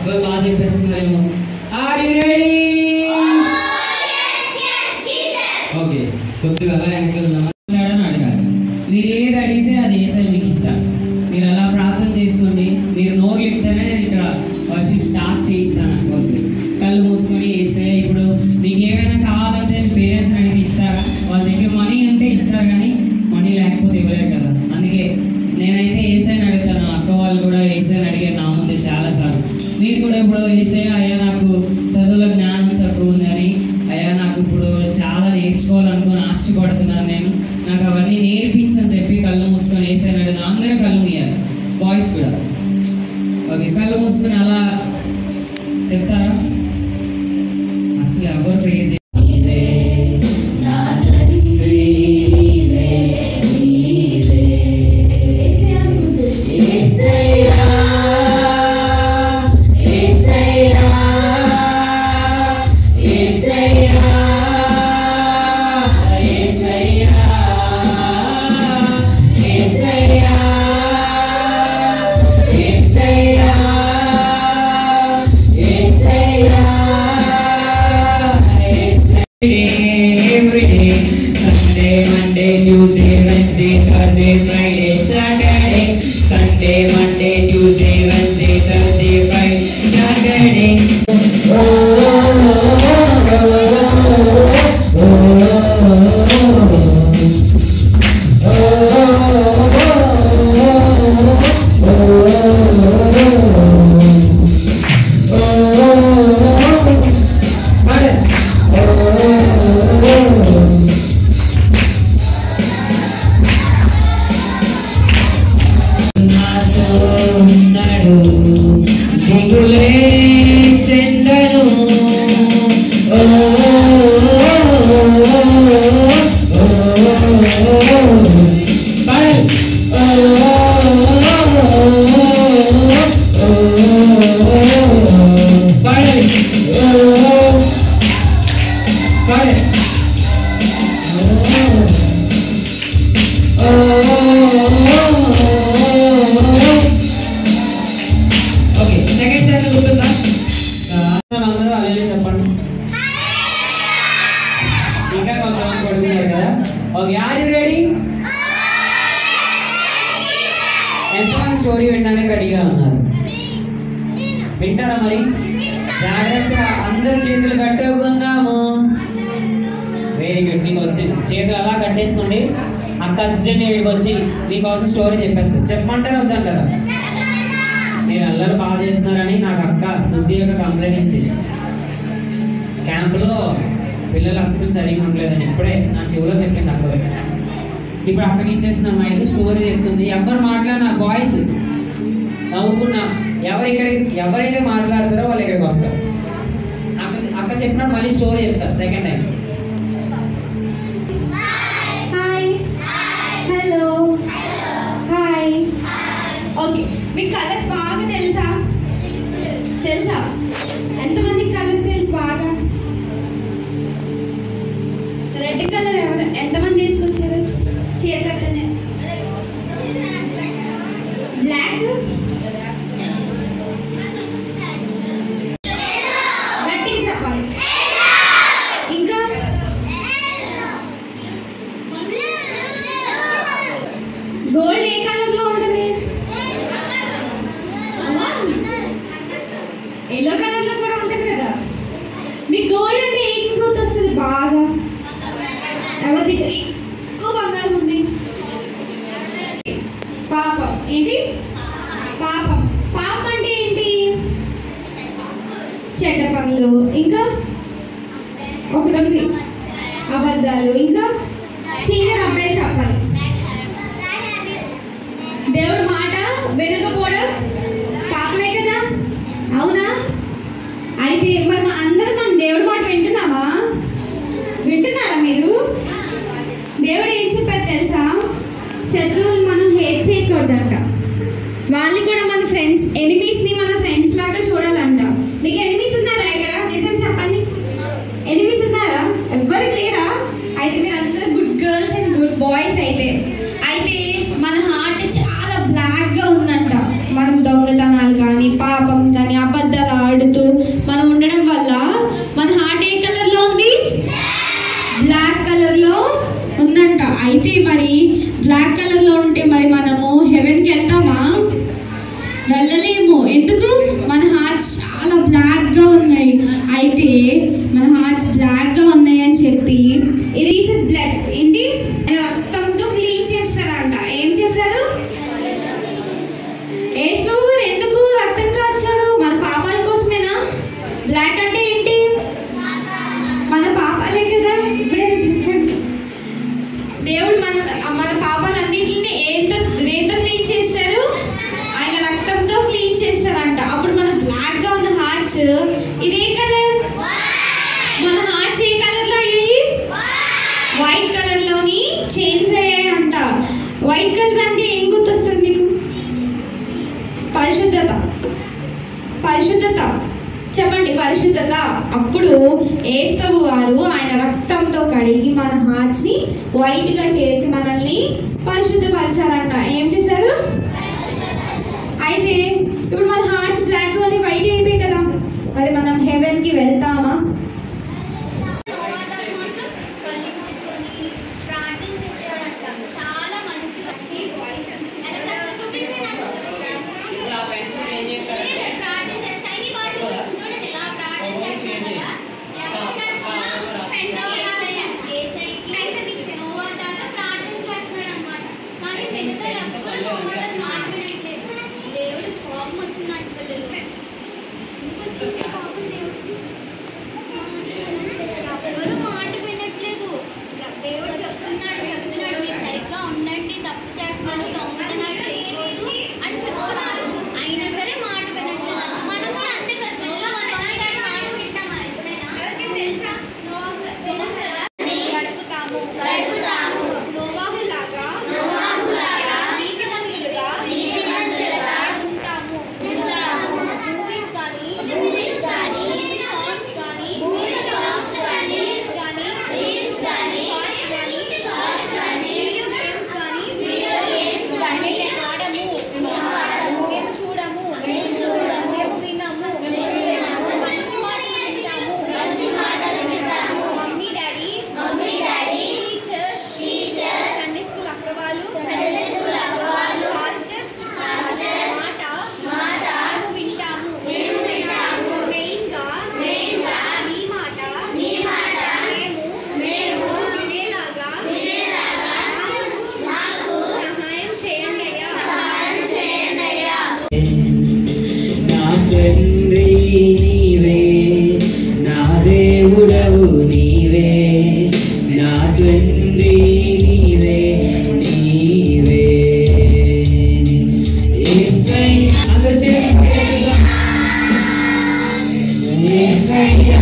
అబ్బాయి బాగా చెప్పేస్తున్నారేమో. Are you ready? ఓకే, కొద్దిగా అలా వెనకెళ్దామని అడగాలి. మీరు ఏది అడిగితే అది యేసయ్య మీకు ఇస్తారు. మీరు అలా ప్రార్థన చేసుకోండి. మీరు నోరు చెప్తేనే నేను ఇక్కడ వర్షిప్ స్టార్ట్ చేయిస్తాను. అనుకోవచ్చు కళ్ళు మూసుకొని యేసయ్య ఇప్పుడు మీకు ఏమైనా కావాలంటే పేరెంట్స్ని అడిగి ఇస్తారా? వాళ్ళ దగ్గర మనీ ఉంటే ఇస్తారు, కానీ మనీ లేకపోతే ఇవ్వలేరు కదా. అందుకే నేనైతే యేసయ్యని అడుగుతాను. అక్క వాళ్ళు కూడా యేసయ్యని అడిగారు నా ముందే చాలాసార్లు. మీరు కూడా ఇప్పుడు యేసయ్య అయ్యా నాకు చదువుల జ్ఞానం తక్కువ ఉందని, అయ్యా నాకు ఇప్పుడు చాలా నేర్చుకోవాలనుకుని ఆశపడుతున్నాను, నేను నాకు అవన్నీ నేర్పించని చెప్పి కళ్ళు మూసుకొని యేసయ్యని అడుగుతాను. అందరూ కళ్ళు మూయాలి, బాయ్స్ కూడా. ఓకే, కళ్ళు మూసుకొని అలా చెప్తారా? అసలు ఎవరు prayer every day, Sunday, Monday, Tuesday, Wednesday, Thursday, Friday, Saturday, Sunday, Monday, Tuesday, Wednesday, Thursday, Friday, Saturday. ఎంతమంది స్టోరీ వినడానికి రెడీగా ఉన్నారు? వింటారా? మరి జాగ్రత్తగా అందరి చేతులు కట్టుకుందాము. Very good. మీకు వచ్చి చేతులు అలా కట్టేసుకోండి. అక్క అర్జెంట్ ఇక్కడికి వచ్చి మీకోసం స్టోరీ చెప్పేస్తారు. చెప్పమంటారా వద్దంటారా? మీరు అల్లరి బాగా చేస్తున్నారని నాకు అక్క స్తుతి యొక్క కంప్లైంట్ ఇచ్చింది. క్యాంపులో పిల్లలు అస్సలు సరిగ్గా ఉండలేదని ఇప్పుడే నా చెవిలో చెప్పింది అక్క వచ్చి. ఇప్పుడు అక్కడికి ఇచ్చేసిన మైక్ స్టోరీ చెప్తుంది. ఎవరు మాట్లాడినా బాయ్స్ నవ్వుకున్నా ఎవరైతే మాట్లాడతారో వాళ్ళు ఇక్కడికి వస్తారు. అక్క చెప్పినప్పుడు మళ్ళీ స్టోరీ చెప్తారు second time. Hi, hello, hi. Okay, మీకు కలర్స్ బాగా తెలుసా? ఎంతమందికి కలర్స్ తెలుసు బాగా? రెడ్ కలర్ ఎంతమంది తీసుకొచ్చారు? చేతులతోనే. బ్లాక్, గట్టిగా చెప్పాలి. ఇంకా గోల్డ్ ఏ కలర్ లో ఉంటుంది? ఎల్లో కలర్ లో కూడా ఉంటుంది కదా. మీకు గోల్డ్ అంటే ఏం గుర్తొస్తుంది బాగా? ఎవరి దగ్గర ఎక్కువ బంగారం ఉంది? పాపం. ఏంటి పాపం? పాపం అంటే ఏంటి? చెడ్డ పనులు. ఇంకా ఒకటి ఉంది అబద్ధాలు. ఇంకా సీనియర్ అబ్బాయి చెప్పాలి. దేవుడు మాట వినకపోవడం పాపమే కదా, అవునా? అయితే మరి అందరూ మనం దేవుడి మాట వింటున్నామా? వింటున్నారా మీరు? దేవుడు ఏం చెప్పారు తెలుసా? శత్రువులు మనం హేట్ చేయకూడదంట. వాళ్ళు కూడా మన ఫ్రెండ్స్, ఎనిమీస్ని మన ఫ్రెండ్స్ లాగా చూడాలంట. మీకు ఎనిమీస్ ఉన్నారా ఇక్కడ? నిజం చెప్పండి, ఎనిమీస్ ఉన్నారా? ఎవ్వరికి లేరా? అయితే మీరు అందరూ good girls and good boys. అయితే మన హార్ట్ చాలా బ్లాక్గా ఉందంట. మనం దొంగతనాలు కానీ, పాపం కానీ, అబద్ధాలు అయితే మన హార్ట్స్ బ్లాక్గా ఉన్నాయని చెప్పి ఇరీసెస్ బ్లడ్ ఏంటి రక్తంతో క్లీన్ చేస్తాడంట. ఏం చేశారు? యేసు ప్రభువు ఎందుకు రక్తం కార్చారు? మన పాపాల కోసమేనా? బ్లాక్ అంటే ఏంటి? మన పాపాలే కదా. ఇప్పుడే చెప్పాను, దేవుడు మన పాపాలన్నింటినీ ఏంటో క్లీన్ చేశారు? ఆయన రక్తంతో క్లీన్ చేస్తారంట. అప్పుడు మన బ్లాక్ గా ఉన్న హార్ట్స్ ఇదే కలర్. మన హార్ట్స్ ఏ కలర్ లో అయ్యాయి? వైట్ కలర్ లోని చేంజ్ అయ్యాయి అంట. వైట్ కలర్ అంటే ఏం గుర్తొస్తుంది మీకు? పరిశుద్ధత. పరిశుద్ధత చెప్పండి, పరిశుద్ధత. అప్పుడు యేసు ప్రభువు వారు ఆయన రక్తంతో కడిగి మన హార్ట్స్ ని వైట్ గా చేసి మనల్ని పరిశుద్ధపరచాలంట. ఏం చేశారు? అయితే ఇప్పుడు మన హార్ట్స్ బ్లాక్ అని వైట్ అయిపోయి కదా, మరి మనం హెవెన్ కి వెళ్తామా? ఎవరు మాట వినట్లేదు. దేవుడు చెప్తున్నాడు మీరు సరిగ్గా ఉండండి, తప్పు చేస్తున్నారు, దొంగతనాలు చేయకూడదు అని చెప్తున్నారు. అయినా సరే మాట వినట్లేదు. మనం కూడా అంతే కదా, పిల్లలు మన మాట వింటామా ఎప్పుడైనా? తెలుసా? గడుపుతాము నోవాహులాగా నీతిమంతులుగా ఉంటాము. మూవీస్ కానీ సాంగ్స్ కానీ రీల్స్ కానీ షార్ట్స్ కానీ వీడియో గేమ్స్ కానీ మేము ఆడము, మేము చూడము, మేము వినము, మంచి మాటలు వింటాము. Mummy daddy teachers Sunday school అక్కవాళ్ళు పాస్టర్స్ మాట మేము వింటాము. మెయిన్గా మీ మాట మేము వినేలాగా మాకు సహాయం చేయండి అయ్యా. నా తండ్రి నీవే, నా దేవుడవు నీవే, నా తండ్రి నీవే నీవే. యేసయ్యా అందరూ చేయండి. యేసయ్యా